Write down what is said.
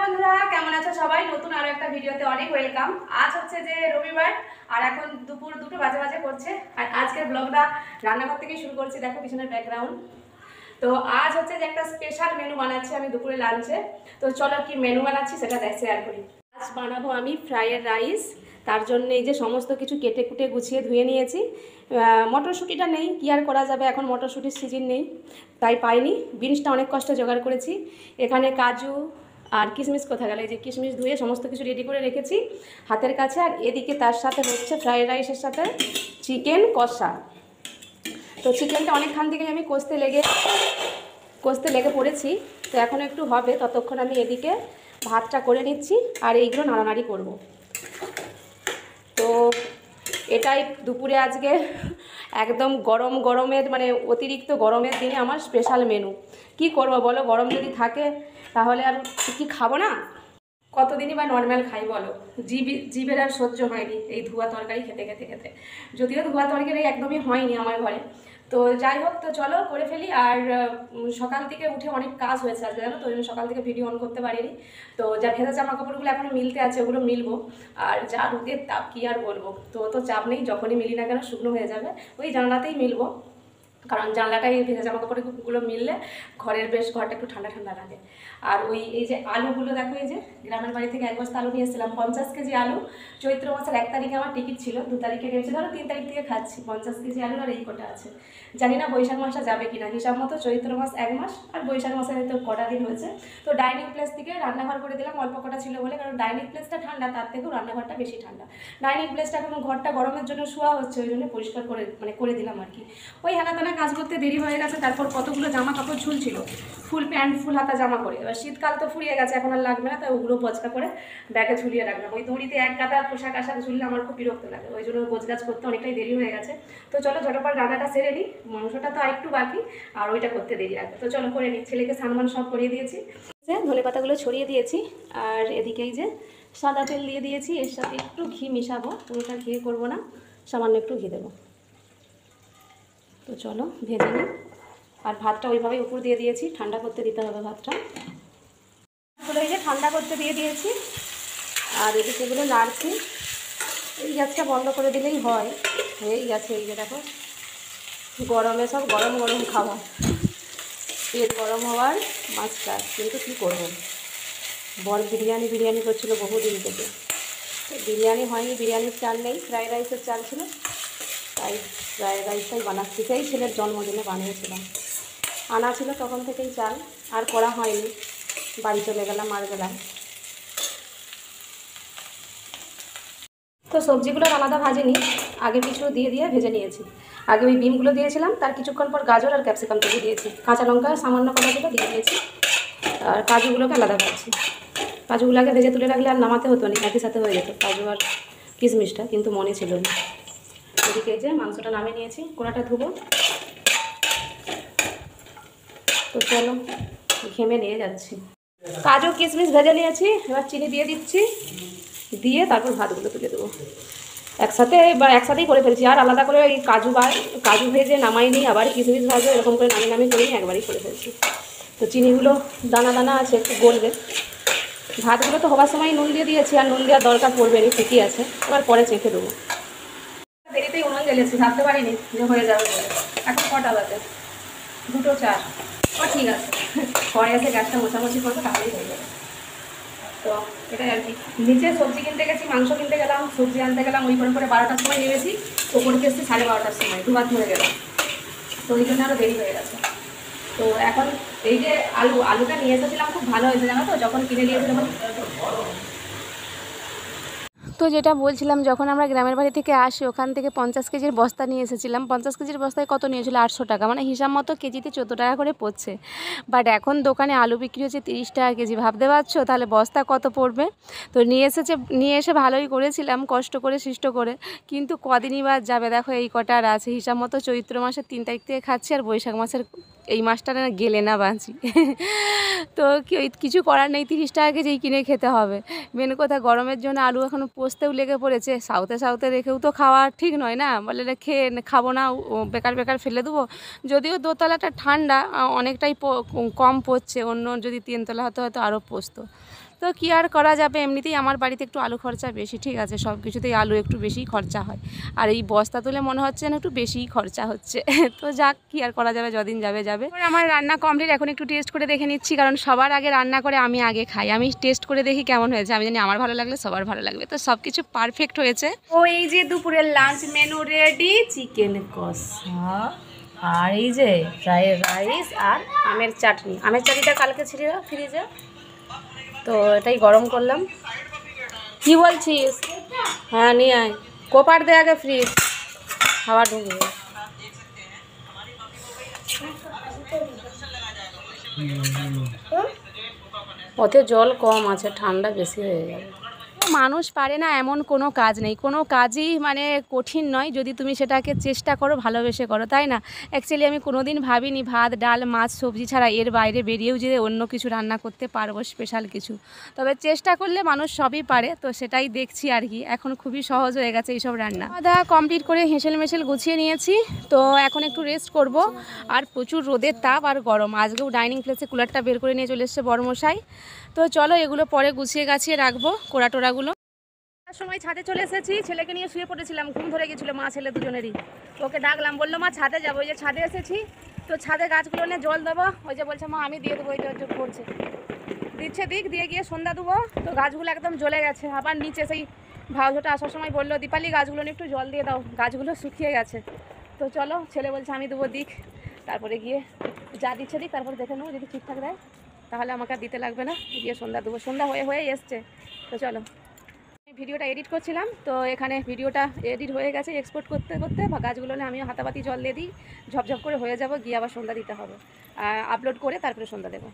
বন্ধুরা, কেমন আছো সবাই? নতুন আরো একটা ভিডিওতে অনেক ওয়েলকাম। আজ হচ্ছে যে রবিবার, আর এখন দুপুর 2টো বাজে করছে। আর আজকের ব্লগটা রান্নাঘর থেকেই শুরু করছি। দেখো পিছনের ব্যাকগ্রাউন্ড। তো আজ হচ্ছে যে একটা স্পেশাল মেনু বানাচ্ছি আমি দুপুরে লাঞ্চে। তো চলো কি মেনু বানাচ্ছি সেটা শেয়ার করি। আজ বানাবো আমি ফ্রাইড রাইস। তার জন্য এই যে সমস্ত কিছু কেটে কুটে গুছিয়ে ধুয়ে নিয়েছি। মটরশুঁটিটা নেই, কি আর করা যাবে, এখন মটরশুঁটির সিজন নেই, তাই পাইনি। বিনসটা অনেক কষ্টে জোগাড় করেছি। এখানে কাজু আর কিশমিশ কোথায় গেল, এই যে কিশমিশ ধুয়ে সমস্ত কিছু রেডি করে রেখেছি হাতের কাছে। আর এদিকে তার সাথে হচ্ছে ফ্রাইড রাইসের সাথে চিকেন কষা। তো চিকেনটা অনেকক্ষণ থেকে আমি কষতে লেগে পড়েছি। তো এখন একটু হবে, ততক্ষণ আমি এদিকে ভাতটা করে নিচ্ছি আর এইগুলো নাড়ানাড়ি করব। তো এটাই দুপুরে আজকে একদম গরমের মানে অতিরিক্ত গরমের দিনে আমার স্পেশাল মেনু। কি করব বলো, গরম যদি থাকে তাহলে আর কি খাবো না? কতদিনই বা নর্মাল খাই বলো? জিভের আর সহ্য হয়নি এই ধোয়া তরকারি খেতে খেতে খেতে। যদিও ধোয়া তরকারি একদমই হয়নি আমার ঘরে। তো যাই হোক, তো চলো করে ফেলি। আর সকাল থেকে উঠে অনেক কাজ হয়েছে আজকে, জানো তো, ওই জন্য সকাল থেকে ভিডিও অন করতে পারিনি। তো যা ভেজা জামা কাপড়গুলো এখনও মিলতে আছে ওগুলো মিলবো। আর যা রোদের তাপ কী আর বলবো। তো চাপ নেই, যখনই মিলি না কেন শুকনো হয়ে যাবে, ওই জানলাতেই মিলবো। কারণ জানলাটাই ভেজা জামা কাপড়গুলো মিললে ঘরটা একটু ঠান্ডা ঠান্ডা লাগে। আর এই যে আলুগুলো দেখো, এই যে গ্রামের বাড়ি থেকে 1 বস্তা আলু নিয়ে এসেছিলাম, 50 কেজি আলু। চৈত্র মাসের 1 তারিখে আমার টিকিট ছিল, 2 তারিখে গেছে, ধরো 3 তারিখ থেকে খাচ্ছি। 50 কেজি আলু আর এই কটা আছে। জানি না বৈশাখ মাসটা যাবে কিনা, হিসাব মতো চৈত্র মাস 1 মাস আর বৈশাখ মাসে হয়তো কটা দিন হয়েছে। তো ডাইনিং প্লেস থেকে রান্নাঘর করে দিলাম, অল্প কটা ছিল বলে, কারণ ডাইনিং প্লেসটা ঠান্ডা, তার থেকেও রান্নাঘরটা বেশি ঠান্ডা। ডাইনিং প্লেসটা এখন ঘরটা গরমের জন্য শোয়া হচ্ছে, ওই জন্য পরিষ্কার করে দিলাম আর কি। ওই হানাতানা কাজ করতে দেরি হয়ে গেছে। তারপর কতগুলো জামা কাপড় ঝুলছিল, ফুল প্যান্ট ফুল হাতা জামা করে। এবার শীতকাল তো ফুরিয়ে গেছে, এখন আর লাগবে না, তাই ওগুলো বচকা করে ব্যাগে ঝুলিয়ে রাখলাম। ওই দড়িতে এক গাদা পোশাক আশাক ঝুললে আমার খুব বিরক্ত লাগে, ওই জন্য গোছগাছ করতে অনেকটাই দেরি হয়ে গেছে। তো চলো ঝটপট রান্নাটা সেরে নিই, মাংসটা তো আরেকটু বাকি, আর ওইটা করতে দেরি লাগবে। তো চলো করে নিই। ছেলেকে স্নান সব করিয়ে দিয়েছি, ধনে পাতাগুলো ছড়িয়ে দিয়েছি। আর এদিকেই যে সাদা তেল দিয়ে দিয়েছি, এর সাথে একটু ঘি মিশাবো, পুরোটা ঘি করবো না, সামান্য একটু ঘি দেবো। তো চলো ভেজে নিই। আর ভাতটা ওইভাবেই উপর দিয়ে দিয়েছি, ঠান্ডা করতে দিতে হবে ভাতটা। এই যে ঠান্ডা করতে দিয়ে দিয়েছি, আর এদিকে এগুলো নাড়ছি। এই গ্যাসটা বন্ধ করে দিলেই হয়, হয়েই গেছে। এই যে দেখো, গরমে সব গরম গরম খাবার, পেট গরম হওয়ার মাছটা। কিন্তু কী করবো, বর বিরিয়ানি করছিল বহুদিন থেকে। বিরিয়ানি হয়নি, বিরিয়ানির চাল নেই, ফ্রাইড রাইসের চাল ছিল, তাই ফ্রাইড রাইসটাই বানাচ্ছি। সেই ছেলের জন্মদিনে বানিয়েছিলাম, আনা ছিল তখন থেকেই চাল, আর করা হয়নি। বাড়ি চলে গেলাম আর গেলাম। তো সবজিগুলো আলাদা ভাজিনি, আগে কিছু দিয়ে ভেজে নিয়েছি। আগে ওই বিমগুলো দিয়েছিলাম, তার কিছুক্ষণ পর গাজর আর ক্যাপসিকাম দিয়ে দিয়েছি, কাঁচা লঙ্কা সামান্য কটাগুলো দিয়ে দিয়েছি। আর কাজুগুলোকে আলাদা ভাজছি। কাজুগুলোকে ভেজে তুলে রাখলে আর নামাতে হতো না, একই সাথে হয়ে যেত কাজু আর কিশমিশটা, কিন্তু মনে ছিল না। এদিকে যে মাংসটা নামিয়ে নিয়েছি, কোড়াটা ধুবো। তো চলো ঘেমে নিয়ে যাচ্ছি। কাজু কিশমিশ ভেজে নিয়েছি, এবার চিনি দিয়ে দিচ্ছি, দিয়ে তারপর ভাতগুলো তুলে দেবো একসাথেই করে ফেলছি। আর আলাদা করে ওই কাজু ভেজে নামাইনি, আবার কিশমিশ ভাজো, এরকম করে নামিয়ে করিনি, একবারই করে ফেলছি। তো চিনিগুলো দানা দানা আছে, একটু গলবে। ভাতগুলো তো হবার সময় নুন দিয়ে দিয়েছি, আর নুন দেওয়ার দরকার পড়বে না, ঠিকই আছে। এবার পরে চেখে দেবো। দেরিতেই উনুন জ্বেলেছি, ভাবতে পারিনি যে হয়ে যাবে বলে। এখন কটা বাজে? 2:04। ঠিক আছে, পরে এসে গ্যাসটা মোছামুছি করবো, তাহলেই হয়ে যাবে। তো এটাই আর কি। নিচে সবজি কিনতে গেছি, মাংস কিনতে গেলাম, সবজি আনতে গেলাম, ওই করে 12টার সময় নেমেছি। ওপরে এসেছি 12:30টার সময়, দুবার ধরে গেলাম। তো ওই জন্য আরও দেরি হয়ে গেছে। তো এখন এই যে আলুটা নিয়ে এসেছিলাম, খুব ভালো হয়েছে জানো তো, যখন কিনে নিয়েছিলাম। তো যেটা বলছিলাম, যখন আমরা গ্রামের বাড়ি থেকে আসি, ওখান থেকে 50 কেজির বস্তা নিয়ে এসেছিলাম। 50 কেজির বস্তায় কত নিয়েছিল? 800 টাকা, মানে হিসাব মতো কেজিতে 14 টাকা করে পড়ছে। বাট এখন দোকানে আলু বিক্রি হচ্ছে 30 টাকা কেজি, ভাবতে পারছো তাহলে বস্তা কত পড়বে? তো নিয়ে এসে ভালোই করেছিলাম, কষ্ট করে সৃষ্ট করে, কিন্তু কদিনই বা যাবে। দেখো এই কটা আর আছে, হিসাব মতো চৈত্র মাসের 3 তারিখ থেকে খাচ্ছি, আর বৈশাখ মাসের এই মাসটা না গেলে না বাঁচি। তো কিছু করার নেই, 30 টাকা কেজি কিনে খেতে হবে। মেন কথা, গরমের জন্য আলু এখনও পোস্তেও লেগে পড়েছে। সাউথে রেখেও তো খাওয়া ঠিক নয় না, বলে খাবো না, বেকার ফেলে দেবো। যদিও দোতলাটা ঠান্ডা, অনেকটাই কম পড়ছে, অন্য যদি 3 তলা হতো হয়তো আরও পোস্ত। তো কি আর করা যাবে, এমনিতেই আমার বাড়িতে একটু আলু খরচা বেশি, ঠিক আছে, সব কিছুতেই আলু একটু বেশিই খরচা হয়, আর এই বস্তা তুলে মনে হচ্ছে না একটু বেশিই খরচা হচ্ছে। তো যাক, কি আর করা যাবে, যদিন যাবে যাবে। আমার রান্না কমপ্লিট, এখন একটু টেস্ট করে দেখে নিচ্ছি, কারণ সবার আগে রান্না করে আমি আগে খাই, আমি টেস্ট করে দেখি কেমন হয়েছে, আমি জানি আমার ভালো লাগলে সবার ভালো লাগবে। তো সব কিছু পারফেক্ট হয়েছে। ও এই যে দুপুরের লাঞ্চ মেনু রেডি, চিকেন কষা আর এই যে ফ্রাইড রাইস আর আমের চাটনি। আমের চাটনিটা কালকে ছিল ফ্রিজে, তো এটাই গরম করলাম। কি বলছিস? হ্যাঁ নিয়ে আয়, কোপার দে আগে ফ্রিজ, হাওয়া ঢুকবে। ওতে জল কম আছে, ঠান্ডা বেশি হয়ে যাবে। মানুষ পারে না এমন কোনো কাজ নেই, কোনো কাজই মানে কঠিন নয় যদি তুমি সেটাকে চেষ্টা করো, ভালোবেসে করো, তাই না? অ্যাকচুয়ালি আমি কোনো দিন ভাবিনি ভাত ডাল মাছ সবজি ছাড়া এর বাইরে বেরিয়েও যে অন্য কিছু রান্না করতে পারবো, স্পেশাল কিছু। তবে চেষ্টা করলে মানুষ সবই পারে, তো সেটাই দেখছি আর কি। এখন খুবই সহজ হয়ে গেছে এইসব রান্না। খাওয়া দাওয়া কমপ্লিট করে হেসেল মেসেল গুছিয়ে নিয়েছি, তো এখন একটু রেস্ট করব। আর প্রচুর রোদের তাপ আর গরম, আজকেও ডাইনিং প্লেসে কুলারটা বের করে নিয়ে চলে এসেছে বড়মশাই। তো চলো এগুলো পরে গুছিয়ে গাছিয়ে রাখবো, কোড়া টোড়াগুলো। সময় ছাদে চলে এসেছি, ছেলেকে নিয়ে শুয়ে পড়েছিলাম, ঘুম ধরে গেছিলো মা ছেলে দুজনেরই। ওকে ডাকলাম, বললো মা ছাদে যাবো, ওই যে ছাদে এসেছি। তো ছাদে গাছগুলো নিয়ে জল দেবো, ওই যে বলছে মা আমি দিয়ে দেবো, ওই জল করছে, দিচ্ছে দিক দিয়ে গিয়ে সন্ধ্যা দেবো। তো গাছগুলো একদম জ্বলে গেছে, আবার নিচে সেই ভাউজোটা আসার সময় বললো দীপালি গাছগুলো নিয়ে একটু জল দিয়ে দাও, গাছগুলো শুকিয়ে গেছে। তো চলো, ছেলে বলছে আমি দেবো দিক, তারপরে গিয়ে যা দিচ্ছে দিক, তারপরে দেখে নেবো, যদি ঠিকঠাক দেয় তাহলে আমাকে আর দিতে লাগবে না, গিয়ে সন্ধ্যা দেবো। সন্ধ্যা হয়ে এসছে। তো চলো, ভিডিওটা এডিট করছিলাম, তো এখানে ভিডিওটা এডিট হয়ে গেছে, এক্সপোর্ট করতে করতে গাছগুলো নিয়ে আমিও হাতাবাতি জল দিয়ে দিই, ঝপঝপ করে হয়ে যাব, গিয়ে আবার সন্ধ্যা দিতে হবে, আপলোড করে তারপরে সন্ধ্যা দেবো।